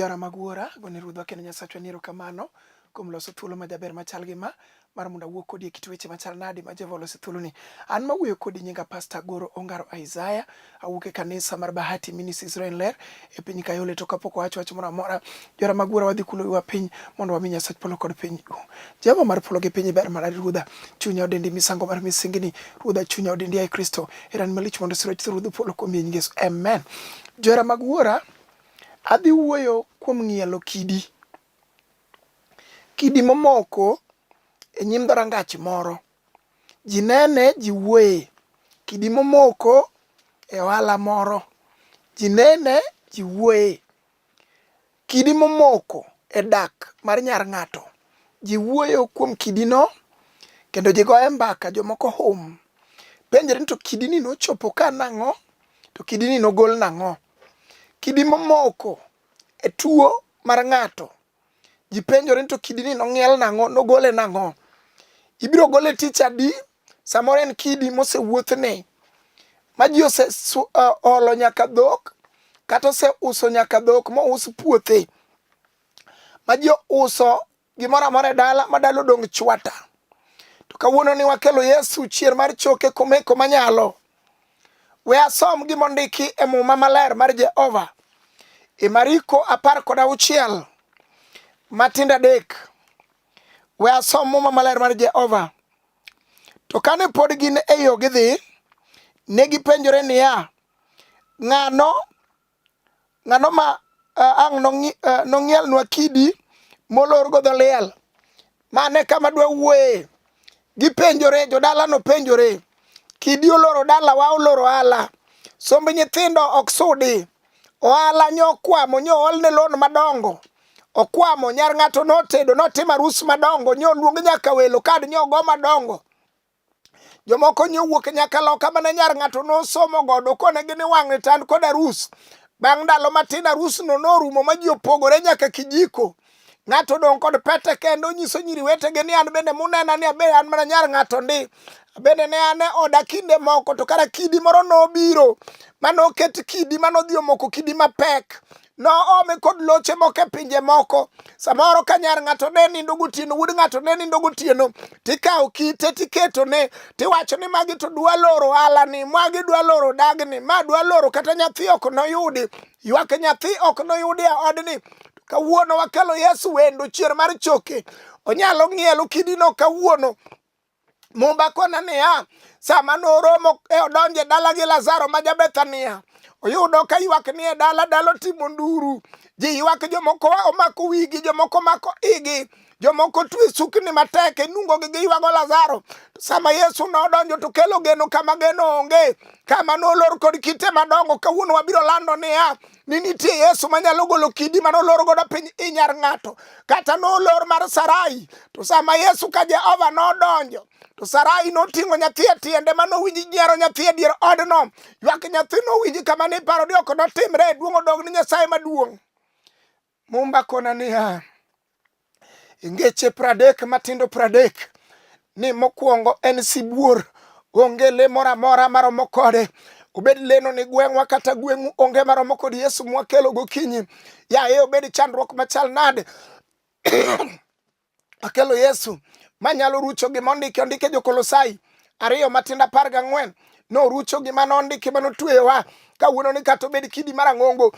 Jara magwora goni rudhwa kendo Nyasachwa ni erokamano kuom loso thuolo majaber machal gi mar mondo awuo kodi e kit weche machal nade ma Jehova oloso thuoloni. An mawuoyo kodi nyinga Pastor Goro Ongaro Isaiah, awuok e kanisa mar Bahati Ministries Israel Ler e piny Kayole. To kapok wawacho wach moro amora, Jara magwora wadhi kulo piny mondo wami Nyasach polo kod piny. Jehova mar polo gi piny ber mar ruodha, chunya odendi misango mar misengini, ruodha chunya odendi ai Kristo, eran malich mondo sirach ruodha polo kuom Yesu. Amen. Jara magwora adhi wuoyo kuom ng'ielo kidi momoko e nyim dhorangach moro. Ji nene, ji wuoye. Kidi momoko e ohala moro. Ji nene, ji wuoye. Kidi momoko e dak mar nyar ng'ato. Ji wuoyo kuom kidino kendo ji goye mbaka, jomoko hum. Penjre ni to kidini nochopo ka nang'o? To kidini nogol nang'o? Kidi momoko e tuo mar ng'ato. Ji penjore ni to kidini nong'iel nang'o? Nogole nang'o? Ibiro gole tich adi? Samoro en kidi mosewuothne ma ji olo nyaka dhok, kata oseuso nyaka dhok mous puothe, ma ji uso gimoro amora e dala ma dala odong' chwata. To kawuono ni wakelo Yesu chier mar choke komeko manyalo. We asom gimondiki e muma maler mar Jehova e Mariko 16 matindo 3. We asom muma maler mar Jehova. To kane pod gin e yo gidhi, ne gipenjore niya, ng'ano ma ang' nong'ielnwa kidi molor go dho liel. Mane kama dwa wuoye. Gipenjore, jodala nopenjore, kidi oloro dalawa, oloro ohala. Somb nyithindo ok sudi. Ohala nyokwamo, nyoolne loan madongo. Okwamo, nyar ng'ato notedo, notimo arus madongo, nyoluong nyaka welo kad nyogo madongo. Jomoko nyowuok nyaka loka mane nyar ng'ato nosomo godo kone gini wang'e tan kod arus. Bang' ndalo matin arus no norumo ma ji opogore nyaka kijiko. Ng'ato dong' kod pete kendo nyiso nyiri wetege ni an bende munena ni abe an mana nyar ng'ato ndi. Bende ne ane oda kinde moko to kara kidi moro nobiro. Manoket kidi manodhi omoko kidi mapek. No ome kod loche moko e pinje moko. Samoro ka nyar ng'ato ne nindo gotieno, wuod ng'ato ne nindo gotieno, tikawo kite tiketo ne, tiwacho ni magi to dwa loro ohala ni, magi dwa loro dagni, ma dwa loro kata nyathi ok noyudi. Ywak nyathi ok noyudi e odni. Kawuono wakelo Yesu wendo chier mar choke. Onyalo ng'ielo kidino kawuono. Mumba kona niya, sama noromo e odonje dala gi Lazaro ma Jabethania. Oyudo ka ywak ni e dala timo nduru. Ji ywak, jomoko omako wigi, jomoko mako igi, jomoko twe sukni matek e nungo gi ywago Lazaro. Sama Yesu nodonjo to kelo geno kama geno onge. Kama nolor kod kite madongo, kawuono wabiro lando niya, ni nitie Yesu manyalo golo kidi manolor godo piny inyar ng'ato. Kata nolor mar Sarai. To sama Yesu ka Jehova nodonjo, to Sarai noting'o nyathi e tiende manowinji nyiero nyathi e dier odno. Ywak nyathi nowinji kama ni paro ni ok notimre, duong' odog ni Nyasaye maduong'. Mumba kona niya, ngeche 30 matindo 30 ni mokwongo en sibuor. Onge le moro amora maromo kode. Obed leno ni gweng'wa kata gweng'u onge maromo kod Yesu mwakelo gokinyi. Yaye obed chandruok machal nade. Akelo Yesu manyalo rucho gima ondike Jo-Kolosai 2 matindo 14. Norucho gima nondiki manotweyowa. Kawuono ni kata obed kidi marang'ongo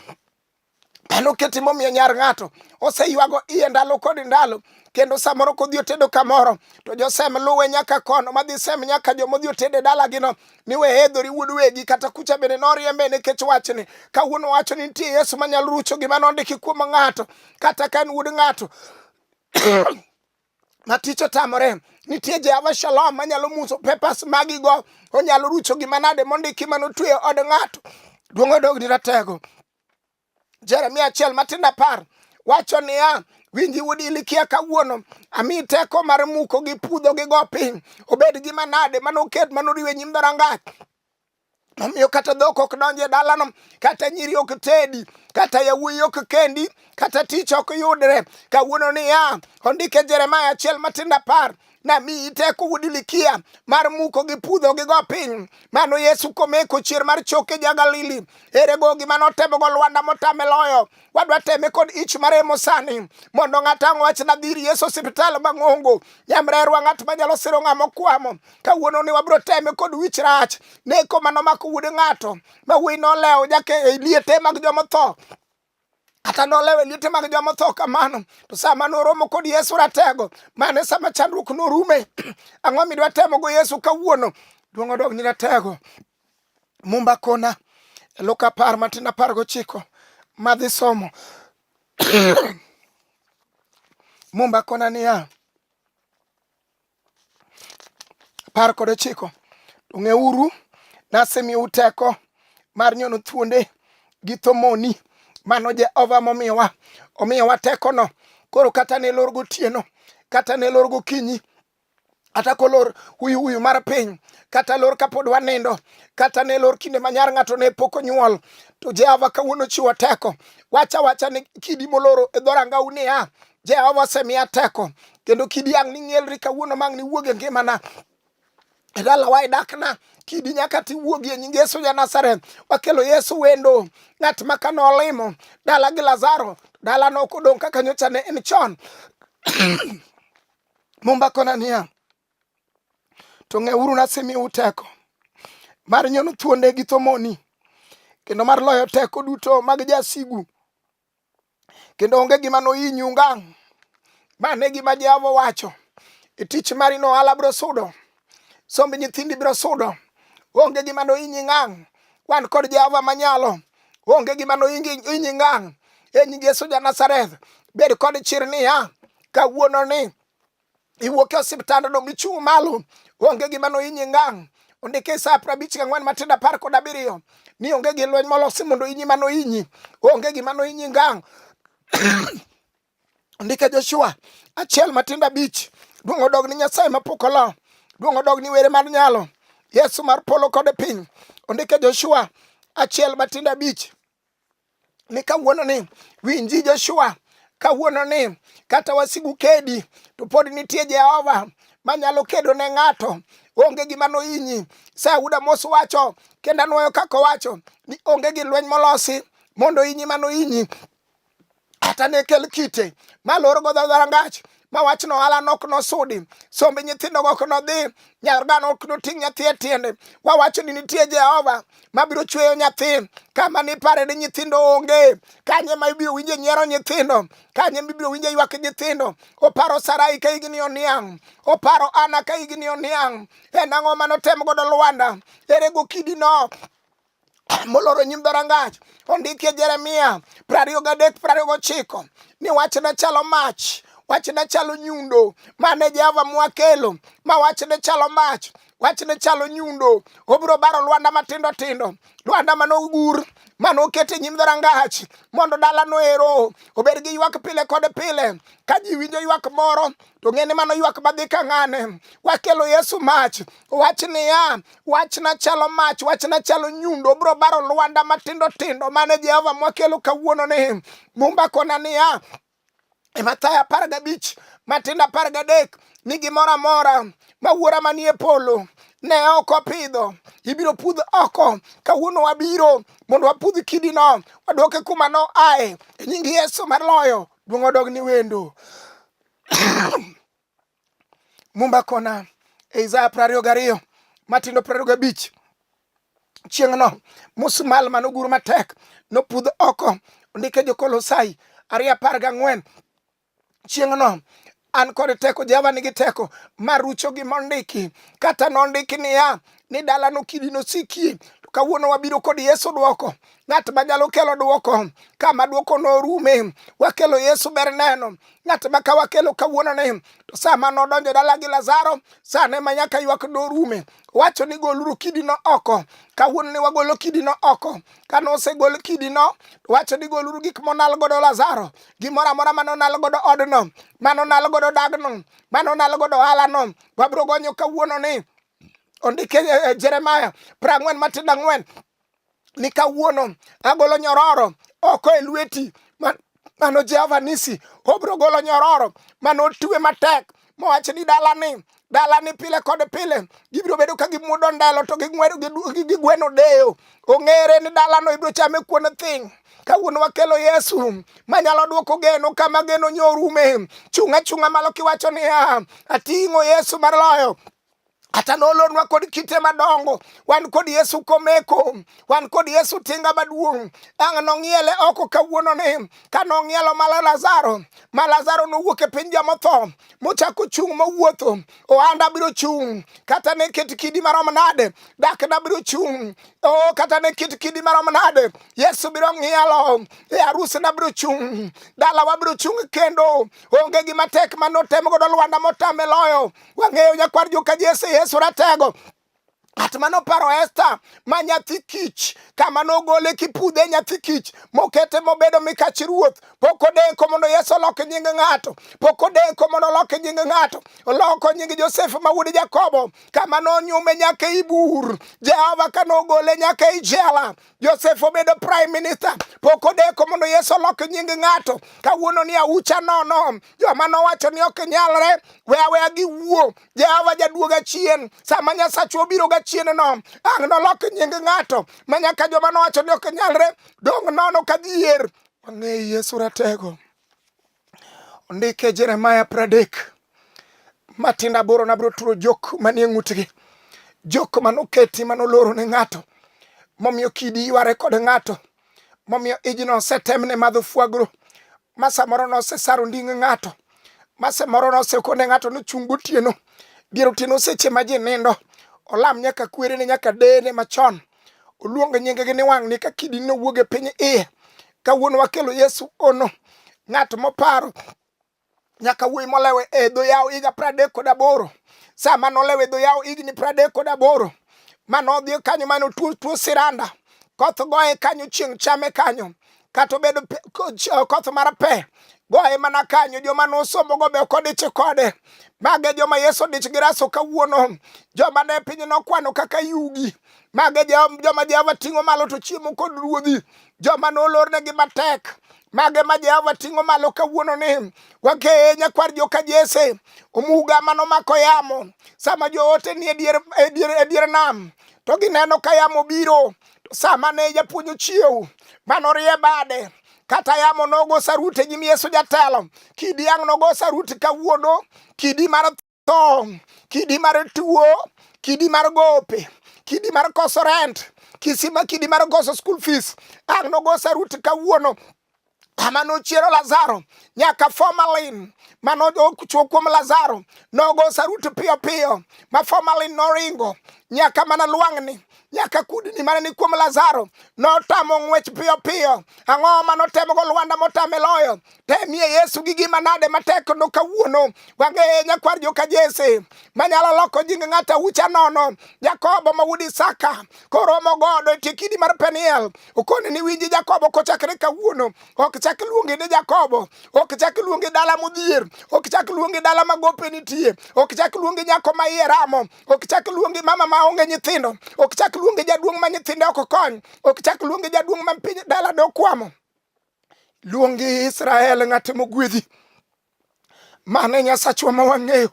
manoketi momiyo nyar ng'ato oseywago iye ndalo kod ndalo. Kendo samoro kodhi otedo kamoro, to josem luwe nyaka kono, madhi sem nyaka jomodhi otede dala gino, ni we hedhori wuod wegi, kata kucha bende noriembe nikech wachni. Kawuono wacho ni nitie Yesu manyalo rucho gima nondiki kuom ng'ato, kata ka en wuod ng'ato matich otamore. Nitie Jehova Shalom manyalo muso papers magigo. Onyalo rucho gima nade mondiki manotweyo od ng'ato. Duong' odog ni ratego. Jeremia 1 matindo 10 wacho niya, winji wuod Ilikia kawuono, ami teko mar muko gi pudho gi go piny. Obed gima nade manoket manoriwe nyim dhorangach. Omiyo kata dhok ok donje dalano, kata nyiri ok tedi, kata yawuoyi ok kendi, kata tich ok yudre. Kawuono niya, ondike Jeremia 1 matindo 10 na mi teko udilikia mar muko gi pudho gi go piny. Mano Yesu komeko chier mar choke ja Galili. Ere go gima notemo go Lwanda motame loyo. Wadwa teme kod ich maremo sani mondo ng'ata wach na dhiri Yesu osiptal mang'ongo. Nyamrerwa ng'at manyalo siro ng'amo kwamo. Kawuono ni wabro teme kod wich rach. Neko mano mako wude ng'ato ma wuyi noleo jake liete mag joma tho. Ata nolewe liete mag joma tho kamano. To sama noromo kod Yesu ratego, mane sama chandruok norume. Ang'o midwa temo go Yesu kawuono? Duong' odog ni ratego. Mumba kona Luka 10:19 madhi somo. Mumba kona niya 10:9 ung'euru nasemiu teko mar nyono thuonde gi thomoni. Mano Jehova omiyowa teko no. Koro kata ne lor gotieno, kata ne lor gokinyi, ata kolor huyu mar piny, kata lor kapod wanindo, kata ne lor kinde manyar ng'ato ne pok onyuol, to Jehova kawuono chiwo teko. Wacha ni kidi moloro e dhorangau niya, Jehova osemiya teko, kendo kidi ang' ni ng'ielri kawuono mang' ni wuoge ngimana. E dalawa idakna, kidi nyaka tiwuogi e nying Yesu ja Nazareth. Wakelo Yesu wendo. Ng'at maka nolimo dala gi Lazaro, dala no kodong' kaka nyocha ne en chon. Mumba kona niya, to ng'euru nasemiu teko mar nyono thuonde gi thomoni, kendo mar loyo teko duto mag jasigu, kendo onge gima nohinyu ngang'. Mane gima Jehova wacho. E tich mari no ohala biro sudo, somb nyithindi biro sudo, onge gima nohinyi ngang'. Wan kod Jehova manyalo, onge gima nohinyi ngang'. E nying Yesu ja Nazareth, bed kod chir niya, kawuono ni iwuok e osiptand no michung' malo, onge gima nohinyi ngang'. Ondike Isaya 54:17 ni onge gi lweny molosi mondo hinyi manohinyi, onge gima nohinyi ngang'. Ondike Joshua 1:5 duong' odog ni Nyasaye mapok olo, duong' odog ni were mar nyalo, Yesu mar polo kod piny. Ondike Joshua 1:5 ni kawuono ni winji Joshua, kawuono ni kata wasigu kedi to pod nitie Jehova manyalo kedo ne ng'ato, onge gima nohinyi. Sauda mos wacho kendo anuoyo kako wacho ni onge gi lweny molosi mondo hinyi manohinyi. Ata ne kel kite malor go dhorangach ma wach no ohala nok nosudi, sombe nyithindo go ok nodhi, nyargano ok noting' nyathi e tiende. Wawacho ni nitie Jehova mabiro chweyo nyathi kama nipare ni nyithindo onge. Kanye ma ibiro winje nyiero nyithindo, kanye ibiro winje ywak nyithindo. Oparo Sarai ka higni oniang', oparo Ana ka higni oniang'. En ang'o manotem godo Lwanda? Ere go kidi no moloro nyim dhorangach? Ondike Jeremia 23:29 ni wachna chalo mach, wachne chalo nyundo. Mane Jehova mwakelo, ma wachne chalo mach, wachne chalo nyundo. Obiro baro Lwanda matindo tindo, Lwanda manogur, manokete nyim dhorangach, mondo dala no ero obed gi ywak pile kod pile. Ka ji winjo ywak moro, to ng'ene mano ywak madhi ka ng'ane. Wakelo Yesu mach, wachni ya, wachna chalo mach, wachna chalo nyundo. Obiro baro Lwanda matindo tindo, mane Jehova mwakelo kawuono ni. Mumba kona niya, e Mathayo 15:13 ni gimoro amora ma Wuora manie polo ne ok opidho, ibiro pudh oko. Kawuono wabiro mondo wapudh kidi no, waduoke kuma no ae. E nying Yesu mar loyo, duong' odog ni wendo. Mumba kona e Isaya 22 matindo 25. Chieng' no musmal manogur matek nopudh oko. Ondike Jo-Kolosai 2:14. Chieng' no an kod teko, Jehova nigi teko marucho gi mondiki. Kata nondiki niya, ni dala no kidi nosiki. Kawuono wabiro kod Yesu duoko, ng'at manyalo kelo duoko. Kama duoko norume, wakelo Yesu ber neno. Ng'at ma kawakelo kawuono ni, to sama nodonjo dala gi Lazaro, sane manyaka ywak norume. Wacho ni goluru kidi no oko. Kawuono ni wagolo kidi no oko. Kano osegol kidi no, wacho ni goluru gik monal godo Lazaro. Gimoro amora manonal godo odno, manonal godo dagno, manonal godo ohala no, wabiro gonyo kawuono ni. Ondike Jeremia 40:4 ni kawuono agolo nyororo oko e lweti. Mano Jehova Nisi obiro golo nyororo manotwe matek, mowacho ni dalani pile kod pile gibiro bedo ka gimuodo ndalo to gigweno deyo. Ong'ere ni dalano ibiro chame kuon thing. Kawuono wakelo Yesu manyalo duoko geno kama geno nyorume. Chunga malo kiwacho ni ating'o Yesu mar loyo. Ata nolonwa kod kite madongo. Wan kod Yesu komeko. Wan kod Yesu tinga maduong'. Ang' nong'iele oko kawuono ni. Ka nong'ielo malo Lazaro. Ma Lazaro nowuok e piny jomotho. Mochako chung' mowuotho. Ohanda biro chung'. Kata ne ket kidi marom nade. Dak na biro chung'. Kata ne ket kidi marom nade. Yesu biro ng'ielo. E arus na biro chung'. Dala wa biro chung' kendo. Onge gima tek manotemo godo Lwanda motame loyo. Wang'eyo nyakwar joka Yesu ratego. At mano paro Esther ma nyathi kich kama nogole kipudhe nyathi kich mokete mobedo mikach ruoth. Pok odeko mondo Yesu olok nying ng'ato. Pok odeko mondo olok nying ng'ato. Oloko nying Joseph ma wuod Jakobo kama nonyume nyaka ibur. Jehova kanogole nyaka ijela. Joseph obedo prime minister. Pok odeko mondo Yesu olok nying ng'ato. Kawuono ni aucha nono. Joma nowacho ni ok nyalre. Weya giwuo. Jehova jaduoga chien. Sama Nyasacho obiro ga chien no. Ang' nolok nying ng'ato. Manyaka joma nowacho ni ok nyalre. Dong nono kadhier. Wang'e Yesu ratego. Ondike Jeremiah 30. Matinda boro na bro turo jok manie ng'utgi. Jok manoketi manoloro ne ng'ato. Momiyo kidi yware kod ng'ato. Momiyo ijno setemne madho fuagro. Masa moro no se saro nding ng'ato. Masa moro no se kone ng'ato no chungu tieno. Diero tieno seche ma ji nindo. Olam nyaka kwere ne nyaka dene machon. Oluongo nyinge ni wang' ni ka kidi no wuoge piny iye. Kawuono wakelo Yesu ono. Ng'ato moparo. Nyaka wuoyi molewe e dho yaw higa 38. Sama nolewe dho yaw higni 38. Mano odhi kanyo mano tuo siranda. Koth goye kanyo chieng' chame kanyo. Kato bedo koth mar pe. Goye mana kanyo joma nosombo go be kodiche kode. Mage joma Yesu dich giraso kawuono. Joma ne piny nokwano kaka yugi. Mage joma Jehova ting'o malo to chiemo kod ruodhi. Joma nolorne gi matek. Mage ma Jehova ting'o malo kawuono ni. Wake nyakwar joka Jese. Omuga manomako yamo. Sama joote ni e dier nam. To gineno ka yamo biro. Sama ne japuonjo chiew. Manorie bade. Kata yamo nogo sarute nyim Yesu jatelo. Kidi yang nogo sarute kawuono. Kidi mar tho. Kidi mar tuo. Kidi mar gope. Kidi mar koso rent. Kidi mar koso school fees. Ang nogo sarute kawuono. Amano chiero Lazaro. Nyaka formalin. Mano chuo kuom Lazaro. Nogo sarute piyo. Ma formalin noringo. Nyaka mana luangni. Nyaka kudni mana ni kuom Lazaro. Notamo ng'wech piyo. Ang'o manotemo go Lwanda motame loyo. Temie Yesu gi gima nade matek no kawuono. Wang'e nyakwar joka Jese. Manyalo loko jing ng'ata ucha nono. Jakobo ma wuod Isaka. Koromo godo e kidi mar Peniel. Okone ni winji Jakobo kochakre kawuono. Ok chak luongi ni Jakobo. Ok chak luongi dala modhier. Ok chak luongi dala magope nitie. Ok chak luongi nyako ma iye ramo. Ok chak luongi mama ma onge nyithindo. Ok chak luongi jaduong' ma nyithinde ok kony. Ok chak luongi jaduong' ma piny dala do kwamo. Luongi Israel ng'at mogwedhi. Mane Nyasachwa ma wang'eyo.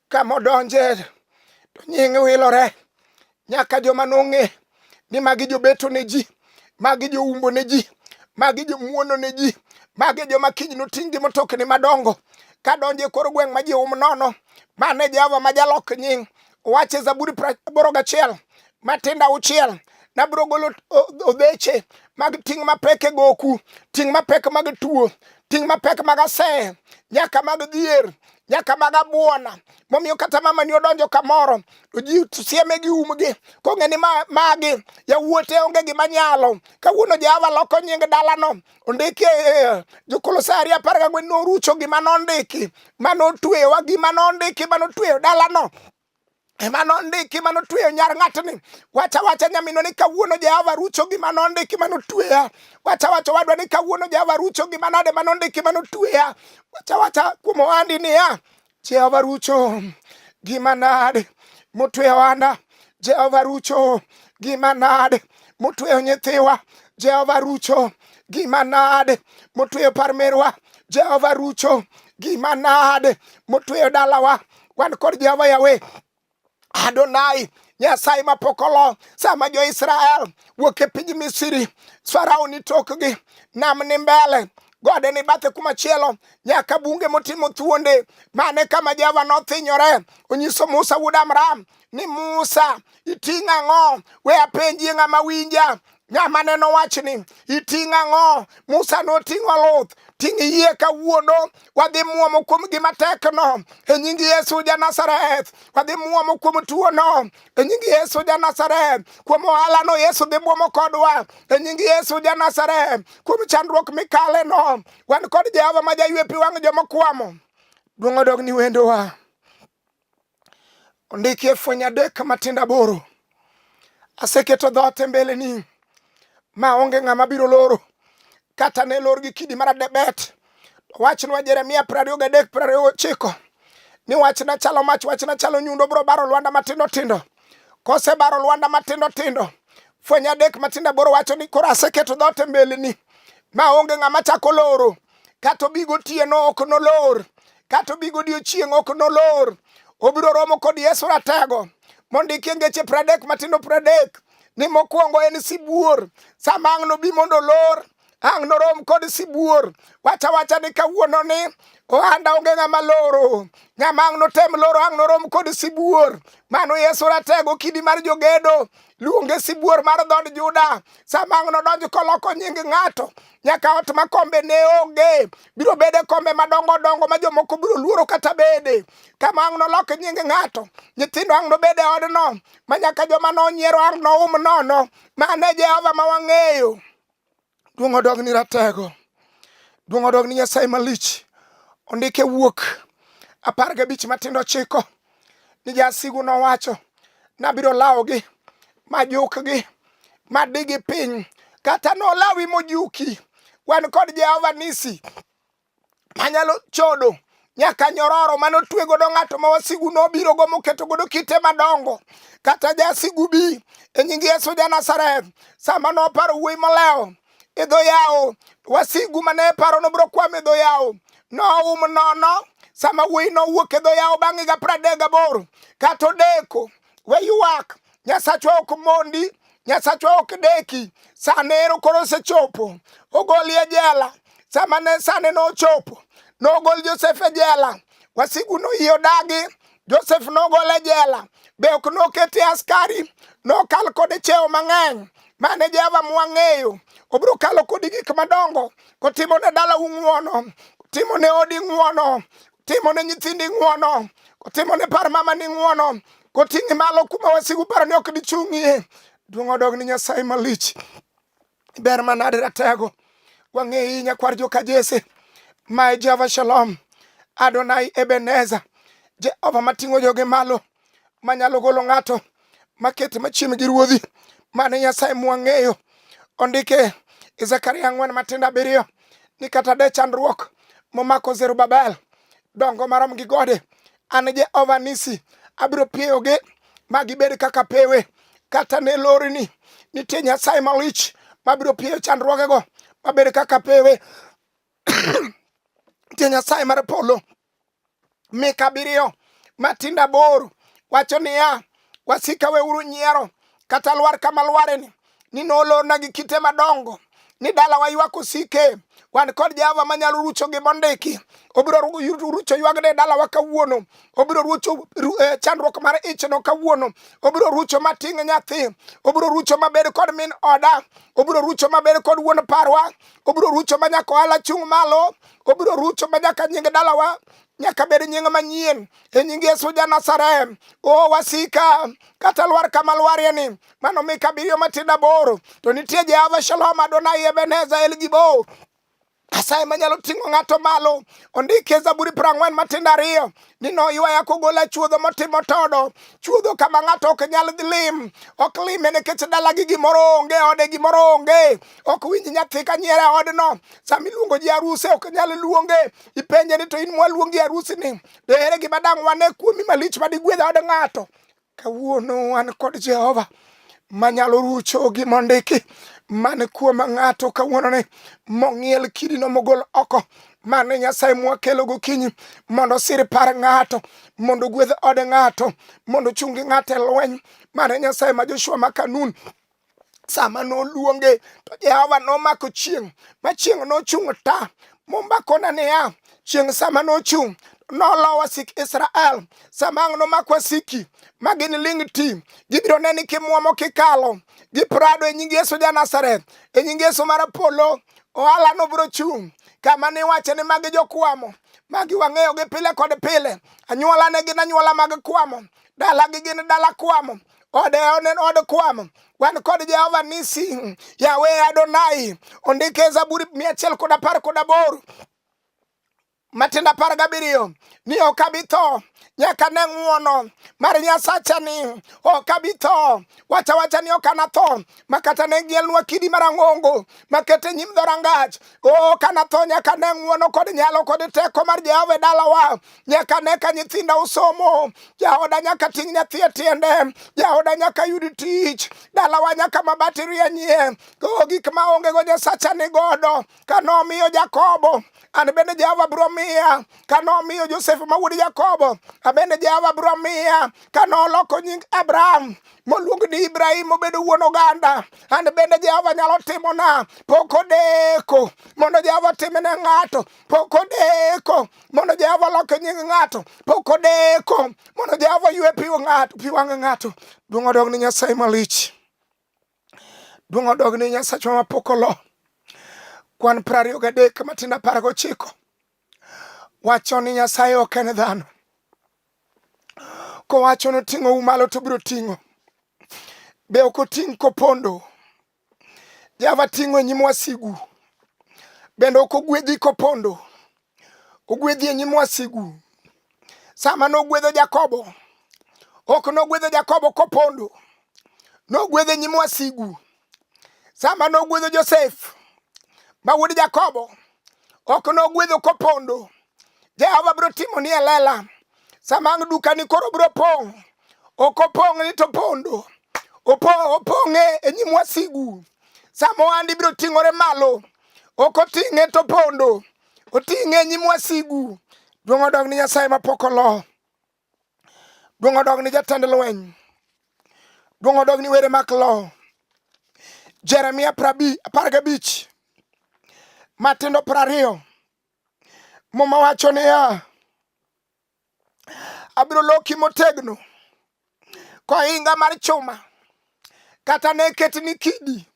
Kamodonje to nying wilore. Nyaka joma nong'e ni magi jobeto ne ji. Magi joumbo ne ji. Magi jomuono ne ji. Magi joma kiny noting'gi motokni madongo. Kadonje kor gweng' ma ji nono. Mane Jehova ma jalok nying. Wache Zaburi 81. Matinda 6. Nabro golo odheche mag ting' mapek e goku. Ting' mapek mag tuo. Ting' mapek mag ase. Nyaka mag dhier. Nyaka mag abuona. Momiyo kata mama ni odonjo kamoro. Oji sieme gi umgi. Kong'e ni magi. Yawuote onge gima nyalo. Kawuono Jehova loko nying dalano. Ondiki Jokolosai 14 norucho gima nondiki. Manotweyo gima nondiki manotweyo dalano. Emano ndiki mano tweyo nyar ng'atni. Wacha nyamino ni kawuono Jehova rucho gima nondiki mano tweya. Wacha wadwa ni kawuono Jehova rucho gima nade mano ndiki mano tweya. Wacha kuom ohandi ni Jehova rucho gima nade motweyo ohanda. Jehova rucho gima nade motweyo nyithiwa. Jehova rucho gima nade motweyo parmerwa. Jehova rucho gima nade motweyo dalawa. Wan kod Jehova Yawe Adonai Nyasaye mapokolo. Sama jo Israel wuok e piny Misri, Farao ni tokgi, nam ni mbele, gode ni bathe kumachielo, nyaka bunge motimo thuonde. Mane kama Jehova nothinyore onyiso Musa wuod Amram ni Musa, iting'o ang'o? We apenji ng'ama winja. Ng'ama neno wachni, iting'o ang'o? Musa noting'o luth. Ting' yie kawuono, wadhi muomo kuom gima tekno e nying Yesu ja Nazareth. Wadhi muomo kuom tuono e nying Yesu ja Nazareth. Kuom ohala no Yesu dhi muomo kodwa e nying Yesu ja Nazareth. Kuom chandruok mikale no, wan kod Jehova ma jaywe pi wang' joma kwamo. Duong' odog ni wendowa. Ondiki e fweny 3 matindo 8. Aseketo dhoot e mbele ni, ma onge ng'ama biro loro, kata ne lor gi kidi mar adebet. Wachnwa Jeremia 23:29 ni wachna chalo mach, wachna chalo nyundo, bro baro lwanda matindo tindo. Kose baro lwanda matindo tindo, fweny 3 matindo 8 wacho ni koro aseketo dhoot e mbele ni, ma onge ng'ama chako loro. Kata obigo tieno ok nolor, kata obigo odiechieng' ok nolor. Obiro romo kod Yesu ratego, mondiki e ngeche 30 matindo 30 ni mokwongo en sibuor. Sama ang' nobi mondo lor, ang' norom kod sibuor. Wacha ni kawuono ni ohanda onge ng'ama loro. Ng'ama ang' notem loro ang' norom kod sibuor. Mano Yesu ratego, kidi mar jogedo, luonge sibuor mar dhod Juda. Sama ang' nodonj koloko nying ng'ato, nyaka ot ma kombe ne onge, biro bede kombe madongo dongo ma jomoko biro luoro kata bede. Kama ang' nolok nying ng'ato, nyithindo ang' nobede odno, ma nyaka joma nonyiero ang' noum nono. Mane Jehova ma wang'eyo. Duong' odog ni ratego, duong' odog ni Nyasaye malich. Ondike Wuok 15 matindo 9 ni jasigu nowacho, nabiro lawogi majukgi madigi piny, kata nolawi mojuki. Wan kod Jehova Nisi manyalo chodo nyaka nyororo manotwe godo ng'ato ma wasigu nobiro go moketo godo kite madongo. Kata jasigu bi e nying Yesu ja Nazareth. Sama noparo wuoyi moleo e dho yawo, wasigu mane paro nobiro kwamo e dho yawo, noum nono. Sama wuoyi nowuok e dho yawo bang' higa 38, kata odeko we ywak, Nyasachwa ok mondi, Nyasachwa ok deki. Sane ero koro osechopo, ogoli e jela. Sane nochopo, nogol Joseph e jela. Wasigu noyie odagi, Joseph nogol e jela. Be ok nokete askari, nokal kode cheo mang'eny. Mane Jehova mwang'eyo, obiro kalo kodi gik madongo, kotimo ne dala ng'uono, kotimo ne odi ng'uono, kotimo ne nyithindi ng'uono, kotimo ne par mama ni ng'uono, koting'i malo kuma wasigu paro ni ok dichung'ie. Duong' odog ni Nyasaye malich. Ber manade ratego, wang'eyi nyakwar joka Jese, ma Jehova Shalom, Adonai Ebenezer, Jehova mating'o joge malo, manyalo golo ng'ato makete machiem gi ruodhi. Mane Nyasaye mwang'eyo. Ondike e Zekaria 4 matindo 7 ni kata de chandruok momako Zerubabel dongo marom gi gode, an Jehova Nisi abiro pieyogi ma gibed kaka pewe. Kata ne lorini, nitie Nyasaye malich mabiro pieyo chandruogego mabed kaka pewe. Nitie Nyasaye mar polo. Mika 7 matindo 8 wacho niya, wasika weuru nyiero, kata lwar kama lwareni, ni nolorna gi kite madongo, ni dala wa ywak osike. Wan kod Jehova manyalo rucho gi mondiki, obiro rucho ywagne dala wa kawuono, obiro rucho chandruok mar ich no kawuono, obiro rucho mating' nyathi, obiro rucho mabed kod min oda, obiro rucho mabed kod wuon parwa, obiro rucho manyaka ohala chung' malo, obiro rucho manyaka nying dala wa nyaka bed nying manyien e nying Yesu ja Nazareth. O wasika kata lwar kama lwarieni, mano Mika 7 matindo 8. To nitie Jehova Shalom, Adonai Ebenezer El Gibor, Nyasaye manyalo ting'o ng'ato malo. Ondike Zaburi 40 matindo 2 ni noywaya kogola chuodho motimo todo, chuodho kama ng'ato ok nyal dhi lim. Ok lime nikech dalagi gimoro onge, ode gimoro onge. Ok winj nyathi ka nyiero e odno. Sama iluongo ji aruse ok nyal luonge. Ipenje ni to in mwaluongi arusi ni, be ere gima dang' wane kuomi malich madigwedh od ng'ato? Kawuono wan kod Jehova manyalo rucho gi mondiki, mane kuom ng'ato kawuono ni mong'iel kidino mogol oko, mane Nyasaye mwakelo gokinyi mondo sir par ng'ato, mondo gwedh ode ng'ato, mondo chungi ng'ato e lweny. Mane Nyasaye ma Joshua Makanun sama noluonge to Jehova nomako chieng', ma chieng' nochung' ta mombakona niya, chieng' sama nochung' nolo wasik Israel. Sama ang' nomako wasiki ma gin ling' ti, gibiro neni kimwomo kikalo, giprado e nying Yesu ja Nazareth, e nying Yesu mar polo. Ohala no biro chung' kama niwacho ni magi jokwamo, magi wang'eyo gi pile kod pile. Anyuola ne gin anyuola mag kwamo, dala gi gin dala kwamo, ode onen od kwamo. Wan kod Jehova Nisi, Yahweh Adonai, ondike e Zaburi 118 Matinda 17 ni ok abi tho nyaka ne ng'wono mar Nyasacha ni, ok abi tho. Wacha ni ok anatho makata ne gielnwa kidi marang'ongo makete nyim dhorangach. Ok anatho nyaka ne ng'wono kod nyalo kod teko mar Jehova e dalawa. Nyaka ne ka nyithinda usomo, jaoda nyaka ting' nyathi e tiende, jaoda nyaka yud tich, dalawa nyaka mabati rienyie. Gik maonge go Nyasacha ni godo. Kanomiyo Jakobo, an bende Jehova biro miya. Kanomiyo Joseph ma wuod Jakobo, abende Jehova biro miya. Kanoloko nying Abraham moluong ni Ibrahim obedo wuon oganda, an bende Jehova nyalo timona. Pok odeko mondo Jehova timne ng'ato, pok odeko mondo Jehova loke nying ng'ato, pok odeko mondo Jehova ywe pi wang' ng'ato. Duong' odog ni Nyasaye malich, duong' odog ni Nyasachwa mapok olo. Kwan 23 Matinda 19 wacho ni Nyasaye ok en dhano, kowacho ni oting'ou malo to biro ting'o. Be ok oting' kopondo. Jehova ting'o e nyim wasigu, bende ok ogwedhi kopondo, ogwedhi e nyim wasigu. Sama nogwedho Jakobo, ok nogwedho Jakobo kopondo, nogwedho e nyim wasigu. Sama nogwedho Joseph ma wuod Jakobo, ok nogwedho kopondo. Jehova biro timo ni elela. Sama ang' dukani koro biro pong', ok opong' ni to pondo, opong'e e nyim wasigu. Sama ohandi biro ting'ore malo, ok oting'e to pondo, oting'e e nyim wasigu. Duong' odog ni Nyasaye mapok olo, duong' odog ni jatend lweny, duong' odog ni were mak lo. Jeremia 15 Matindo 20 Muma wacho niya, abiro loki motegno kohinga mar chuma, kata ne ketni kidi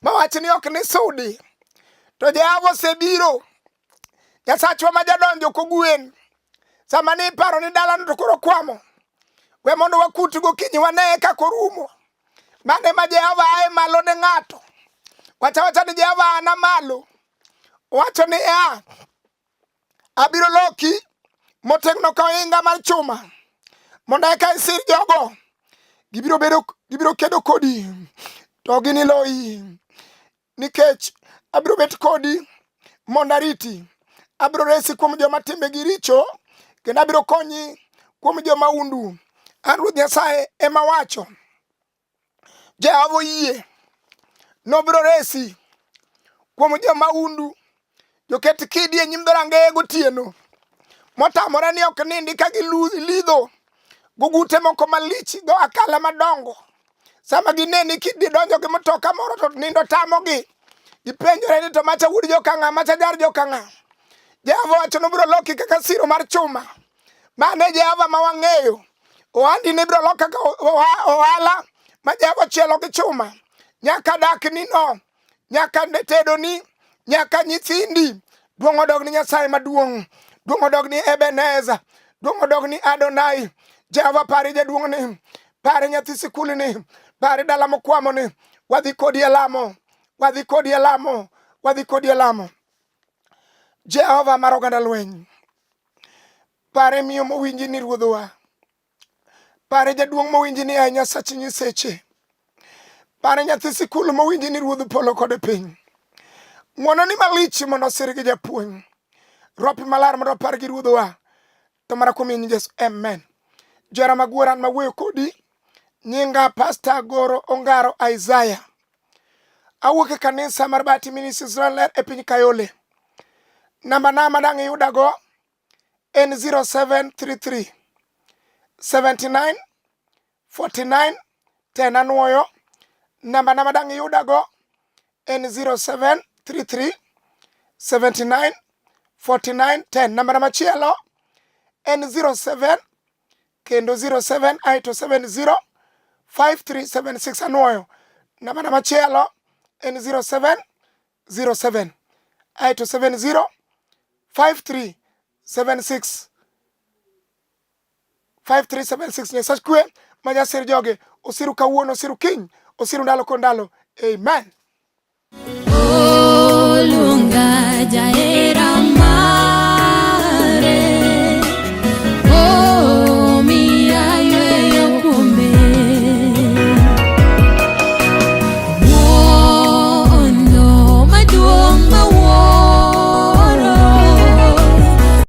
mawacho ni ok ni sudi. To Jehova osebiro, Nyasachwa ma jadonjo kogwen. Sama ni paro ni dalano to koro kwamo, we mondo wakut gokinyi waneye kako rumo. Mane ma Jehova ae malo ne ng'ato. Wacha ni Jehova ana malo, wacho ni abiro loki motegno kohinga mar chuma, mondo eka isir jogo gibiro kedo kodi to giniloyi. Nikech abiro bet kodi mondo ariti, abiro resi kuom joma timbegi richo, kendo abiro konyi kuom joma undu. An Ruoth Nyasaye ema wacho. Jehova oyie nobiro resi kuom joma undu, joket kidi e nyim dhorangeye gotieno, motamore ni ok nindi ka gilidho gugute moko malich go akala madongo. Sama gineni kidi donjo gi mtoka moro to nindo tamogi, gipenjore ni to macha wuod jokang'a, macha jar jokang'a. Jehova wacho nobiro loki kaka siro mar chuma. Mane Jehova ma wang'eyo. Ohandi ni biro loki kaka ohala ma Jehova chielo gi chuma. Nyaka dakni no, nyaka tedoni, nyaka nyithindi. Duong' odog ni Nyasaye maduong', duong' odog ni Ebenezer, duong' odog ni Adonai. Jehova pari jaduong' ni, pari nyathi sikul ni, pari dala mokwamo ni. Wadhi kodi e lamo, wadhi kodi e lamo, wadhi kodi e lamo. Jehova mar oganda lweny, pare miyo mowinji ni ruodhwa, pare jaduong' mowinji ni ai Nyasach nyiseche, pare nyathi sikul mowinji ni ruodh polo kod piny. Ng'wono ni malich mondo sir gi japuonj, ropi malar mondo par gi ruodhwa, to mara kuom in Yesu, amen. Jara magworan mawuoyo kodi, nyinga Pastor Goro Ongaro Isaiah. Awuok e kanisa mar Bati Ministries Israel e piny Kayole. namba na madang iyuda go en 0733 79 49 10 anuoyo. Namba na madang iyuda go en 0733 79 49 10. Namba na machielo en 07 kendo 07 aito 70 5376 anuoyo. Namba na machielo en 07 07 aito 70 5376 5376. Nyasaye kwe manyasir joge osiru kawuono, osiru kiny, osiru ndalo kondalo. Amen. Olunga jae